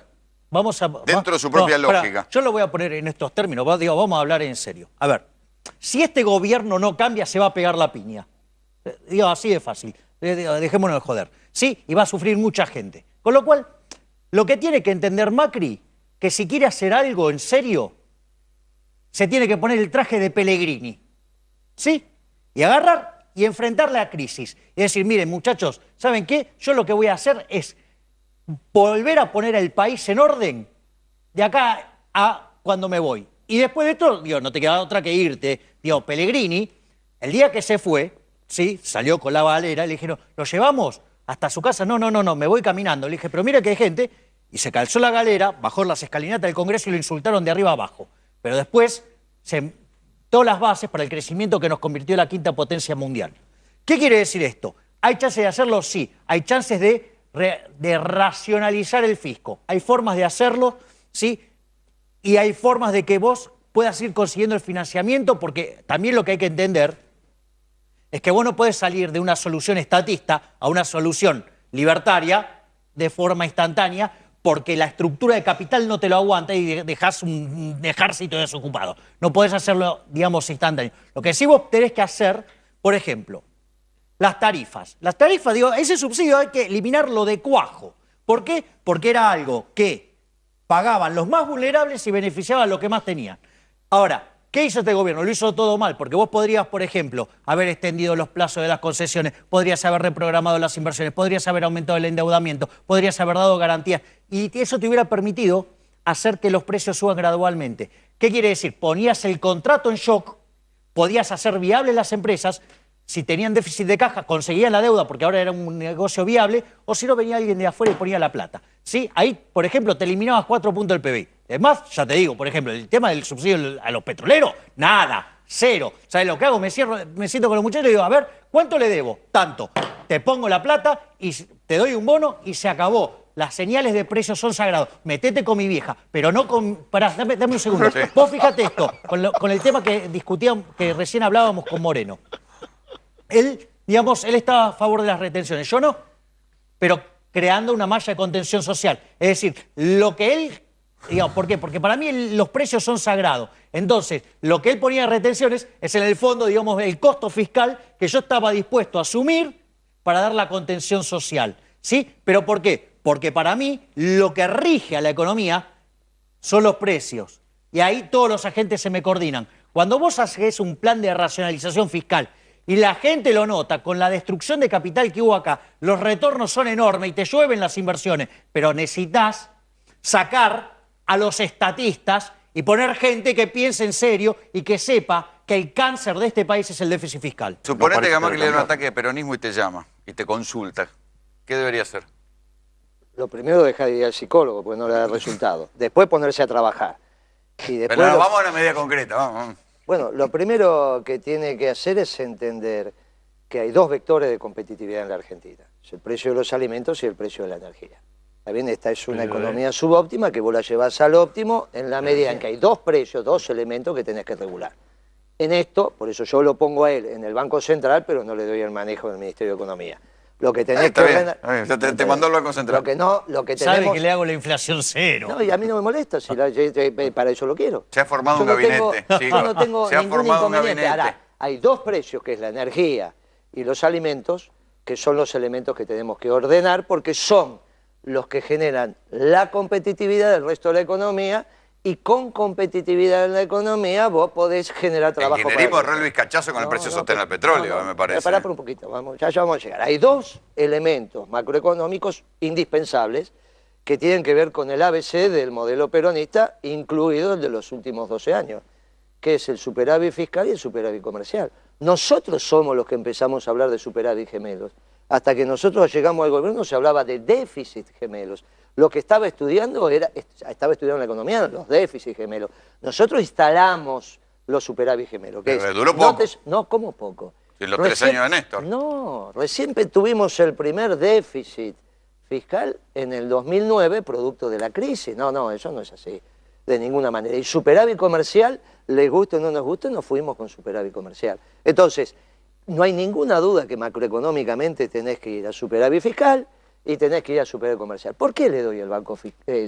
vamos a... Dentro de su propia lógica. Yo lo voy a poner en estos términos, vamos a hablar en serio. A ver, si este gobierno no cambia, se va a pegar la piña. Digo, así de fácil. Dejémonos de joder. Sí, y va a sufrir mucha gente. Con lo cual, lo que tiene que entender Macri, que si quiere hacer algo en serio, se tiene que poner el traje de Pellegrini. ¿Sí? Y agarrar y enfrentar la crisis. Y decir, miren, muchachos, ¿saben qué? Yo lo que voy a hacer es volver a poner al país en orden de acá a cuando me voy. Y después de esto, digo, no te queda otra que irte. Digo, Pellegrini, el día que se fue, ¿sí? Salió con la galera, le dijeron, ¿lo llevamos hasta su casa? No, me voy caminando. Le dije, pero mira que hay gente. Y se calzó la galera, bajó las escalinatas del Congreso y lo insultaron de arriba abajo. Pero después sentó las bases para el crecimiento que nos convirtió en la quinta potencia mundial. ¿Qué quiere decir esto? ¿Hay chances de hacerlo? Sí. Hay chances de racionalizar el fisco. Hay formas de hacerlo, ¿sí? Y hay formas de que vos puedas ir consiguiendo el financiamiento, porque también lo que hay que entender es que vos no podés salir de una solución estatista a una solución libertaria de forma instantánea, porque la estructura de capital no te lo aguanta y dejás un ejército desocupado. No podés hacerlo, digamos, instantáneo. Lo que sí vos tenés que hacer, por ejemplo, las tarifas. Las tarifas, digo, ese subsidio hay que eliminarlo de cuajo. ¿Por qué? Porque era algo que pagaban los más vulnerables y beneficiaban a los que más tenían. Ahora, ¿qué hizo este gobierno? Lo hizo todo mal, porque vos podrías, por ejemplo, haber extendido los plazos de las concesiones, podrías haber reprogramado las inversiones, podrías haber aumentado el endeudamiento, podrías haber dado garantías, y eso te hubiera permitido hacer que los precios suban gradualmente. ¿Qué quiere decir? Ponías el contrato en shock, podías hacer viables las empresas, si tenían déficit de caja, conseguían la deuda porque ahora era un negocio viable, o si no venía alguien de afuera y ponía la plata. ¿Sí? Ahí, por ejemplo, te eliminabas 4 puntos del PBI. Es más, ya te digo, por ejemplo, el tema del subsidio a los petroleros, nada, cero. ¿Sabes lo que hago? Me siento con los muchachos y digo, a ver, ¿cuánto le debo? Tanto. Te pongo la plata y te doy un bono y se acabó. Las señales de precios son sagrados. Metete con mi vieja, pero no con... Pará, dame un segundo. Sí. Vos fíjate esto, con el tema que discutíamos, que recién hablábamos con Moreno. Él estaba a favor de las retenciones, yo no, pero creando una malla de contención social. Es decir, lo que él, ¿por qué? Porque para mí los precios son sagrados. Entonces, lo que él ponía de retenciones es en el fondo, el costo fiscal que yo estaba dispuesto a asumir para dar la contención social. ¿Sí? ¿Pero por qué? Porque para mí lo que rige a la economía son los precios. Y ahí todos los agentes se me coordinan. Cuando vos haces un plan de racionalización fiscal y la gente lo nota, con la destrucción de capital que hubo acá, los retornos son enormes y te llueven las inversiones, pero necesitas sacar a los estatistas y poner gente que piense en serio y que sepa que el cáncer de este país es el déficit fiscal. Suponete que a Macri le da un cambiar. ataque de peronismo y te llama y te consulta. ¿Qué debería hacer? Lo primero, dejar de ir al psicólogo, porque no le da resultado. Después ponerse a trabajar. Y después Pero no, vamos a una medida concreta, vamos. Bueno, lo primero que tiene que hacer es entender que hay dos vectores de competitividad en la Argentina. Es el precio de los alimentos y el precio de la energía. ¿Está bien? Esta es una economía subóptima que vos la llevás al óptimo en la medida en que hay dos precios, dos elementos que tenés que regular. En esto, por eso yo lo pongo a él en el Banco Central, pero no le doy el manejo del Ministerio de Economía. Lo que tenés Está que bien, ordenar- está bien. Te mandó al Banco Central. Lo que no, lo que Sabe tenemos... que le hago la inflación cero. No, y a mí no me molesta, si para eso lo quiero. Se ha formado Yo un no tengo- gabinete. Sí, yo no tengo se ha ningún formado un inconveniente. gabinete. Ahora, hay dos precios, que es la energía y los alimentos, que son los elementos que tenemos que ordenar porque son los que generan la competitividad del resto de la economía y con competitividad en la economía vos podés generar El trabajo. kirchnerismo para re Luis Cachazo con el precio no, sostén al pero- petróleo, no, me parece. Pará por un poquito, ya vamos a llegar. Hay dos elementos macroeconómicos indispensables que tienen que ver con el ABC del modelo peronista, incluido el de los últimos 12 años, que es el superávit fiscal y el superávit comercial. Nosotros somos los que empezamos a hablar de superávit gemelos. Hasta que nosotros llegamos al gobierno se hablaba de déficit gemelos. Lo que estaba estudiando la economía, los déficits gemelos. Nosotros instalamos los superávit gemelos. Que Pero es, duró poco. No, ¿cómo poco? En los 3 años de Néstor. No, recién tuvimos el primer déficit fiscal en el 2009, producto de la crisis. No, eso no es así, de ninguna manera. Y superávit comercial, les guste o no nos guste, nos fuimos con superávit comercial. Entonces, no hay ninguna duda que macroeconómicamente tenés que ir a superávit fiscal y tenés que ir a superávit comercial. ¿Por qué le doy al Banco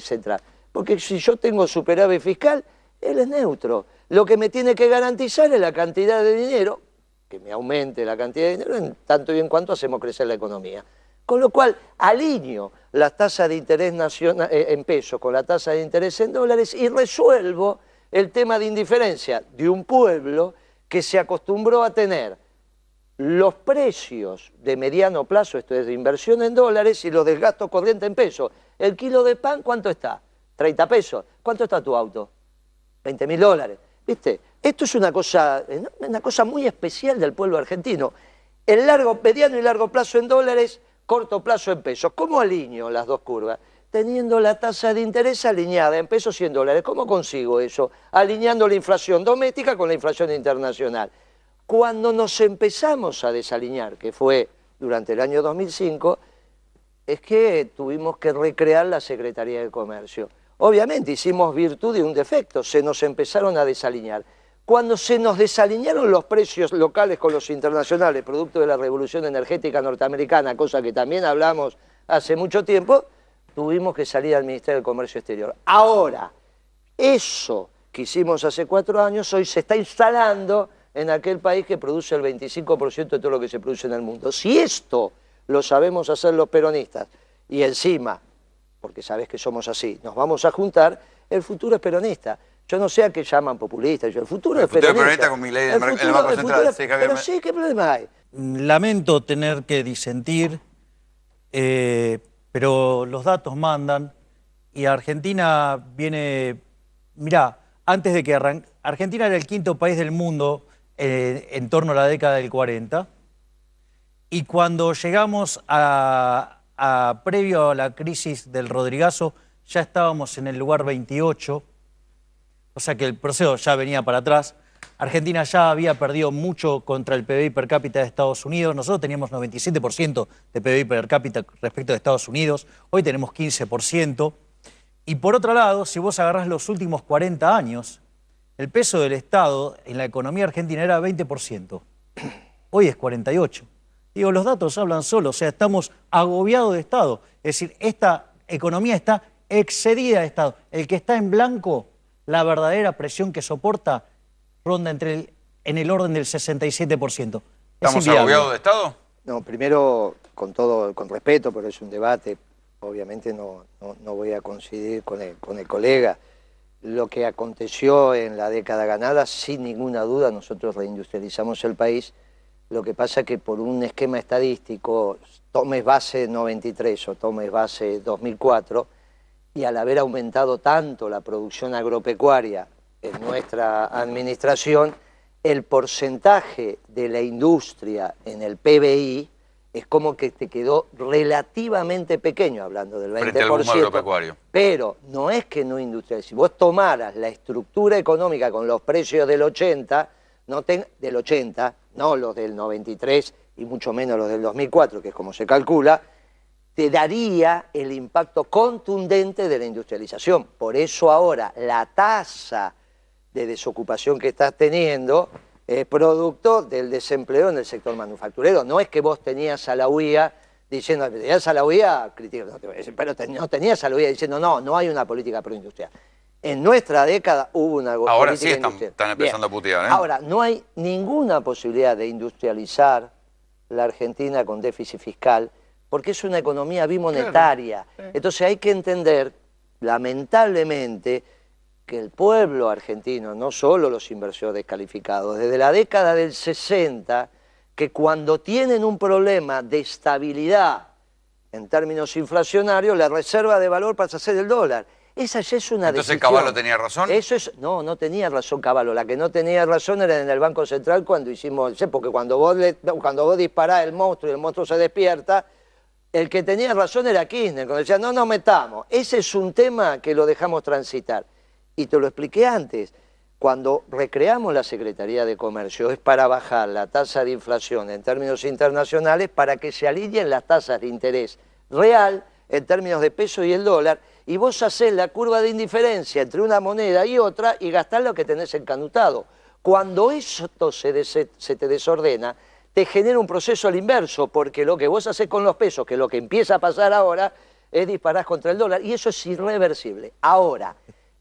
Central? Porque si yo tengo superávit fiscal, él es neutro. Lo que me tiene que garantizar es la cantidad de dinero, que me aumente la cantidad de dinero en tanto y en cuanto hacemos crecer la economía. Con lo cual, alineo la tasa de interés nacional, en pesos con la tasa de interés en dólares y resuelvo el tema de indiferencia de un pueblo que se acostumbró a tener los precios de mediano plazo, esto es de inversión en dólares, y los del gasto corriente en pesos. El kilo de pan, ¿cuánto está? 30 pesos. ¿Cuánto está tu auto? 20.000 dólares. ¿Viste? Esto es una cosa muy especial del pueblo argentino. El mediano y largo plazo en dólares, corto plazo en pesos. ¿Cómo alineo las dos curvas? Teniendo la tasa de interés alineada en pesos y en dólares. ¿Cómo consigo eso? Alineando la inflación doméstica con la inflación internacional. Cuando nos empezamos a desalinear, que fue durante el año 2005, es que tuvimos que recrear la Secretaría de Comercio. Obviamente hicimos virtud de un defecto, se nos empezaron a desalinear. Cuando se nos desalinearon los precios locales con los internacionales, producto de la revolución energética norteamericana, cosa que también hablamos hace mucho tiempo, tuvimos que salir al Ministerio de Comercio Exterior. Ahora, eso que hicimos hace 4 años, hoy se está instalando en aquel país que produce el 25% de todo lo que se produce en el mundo. Si esto lo sabemos hacer los peronistas y encima, porque sabes que somos así, nos vamos a juntar, el futuro es peronista. Yo no sé a qué llaman populistas, el futuro es peronista. peronista con Milei en el Banco Central. Sí, Javier, pero sí, ¿qué problema hay? Lamento tener que disentir, pero los datos mandan y Argentina viene... Mirá, antes de que Argentina era el 5º país del mundo en torno a la década del 40 y cuando llegamos previo a la crisis del Rodrigazo ya estábamos en el lugar 28, o sea que el proceso ya venía para atrás. Argentina ya había perdido mucho contra el PBI per cápita de Estados Unidos. Nosotros teníamos 97% de PBI per cápita respecto de Estados Unidos. Hoy tenemos 15%. Y por otro lado, si vos agarrás los últimos 40 años, el peso del Estado en la economía argentina era 20%. Hoy es 48%. Digo, los datos hablan solos. O sea, estamos agobiados de Estado. Es decir, esta economía está excedida de Estado. El que está en blanco, la verdadera presión que soporta ronda en el orden del 67%. ¿Estamos agobiados de Estado? No, primero, con respeto, pero es un debate, obviamente no voy a coincidir con el colega. Lo que aconteció en la década ganada, sin ninguna duda, nosotros reindustrializamos el país. Lo que pasa es que por un esquema estadístico, tomes base 93 o tomes base 2004, y al haber aumentado tanto la producción agropecuaria en nuestra administración, el porcentaje de la industria en el PBI es como que te quedó relativamente pequeño, hablando del 20%. Frente al boom agropecuario. Pero no es que no industrialice. Si vos tomaras la estructura económica con los precios del 80, no los del 93 y mucho menos los del 2004, que es como se calcula, te daría el impacto contundente de la industrialización. Por eso ahora la tasa de desocupación que estás teniendo es producto del desempleo en el sector manufacturero. No es que vos tenías a la UIA diciendo, tenías a la UIA, pero no tenías a la UIA diciendo, no hay una política proindustrial. En nuestra década hubo una Ahora política sí están empezando a putear, ¿eh? Ahora, no hay ninguna posibilidad de industrializar la Argentina con déficit fiscal, porque es una economía bimonetaria. Claro. Entonces hay que entender, lamentablemente, que el pueblo argentino, no solo los inversores calificados, desde la década del 60, que cuando tienen un problema de estabilidad en términos inflacionarios, la reserva de valor pasa a ser el dólar. Esa ya es una Entonces decisión. Cavallo tenía razón. No tenía razón Cavallo. La que no tenía razón era en el Banco Central cuando hicimos, porque cuando vos disparás el monstruo y el monstruo se despierta, el que tenía razón era Kirchner, cuando decía, no nos metamos. Ese es un tema que lo dejamos transitar. Y te lo expliqué antes, cuando recreamos la Secretaría de Comercio es para bajar la tasa de inflación en términos internacionales para que se alineen las tasas de interés real en términos de peso y el dólar, y vos hacés la curva de indiferencia entre una moneda y otra y gastás lo que tenés encanutado. Cuando esto se te desordena, te genera un proceso al inverso, porque lo que vos hacés con los pesos, que es lo que empieza a pasar ahora, es disparar contra el dólar, y eso es irreversible. Ahora,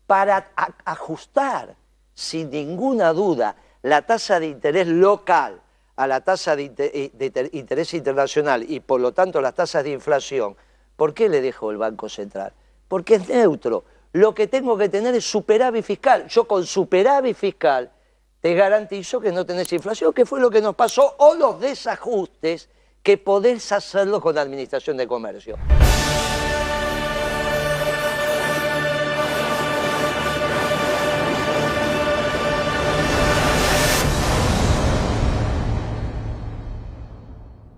para ajustar sin ninguna duda la tasa de interés local a la tasa de interés internacional y por lo tanto las tasas de inflación, ¿por qué le dejo el Banco Central? Porque es neutro. Lo que tengo que tener es superávit fiscal. Yo con superávit fiscal te garantizo que no tenés inflación, que fue lo que nos pasó, o los desajustes que podés hacerlo con la Administración de Comercio.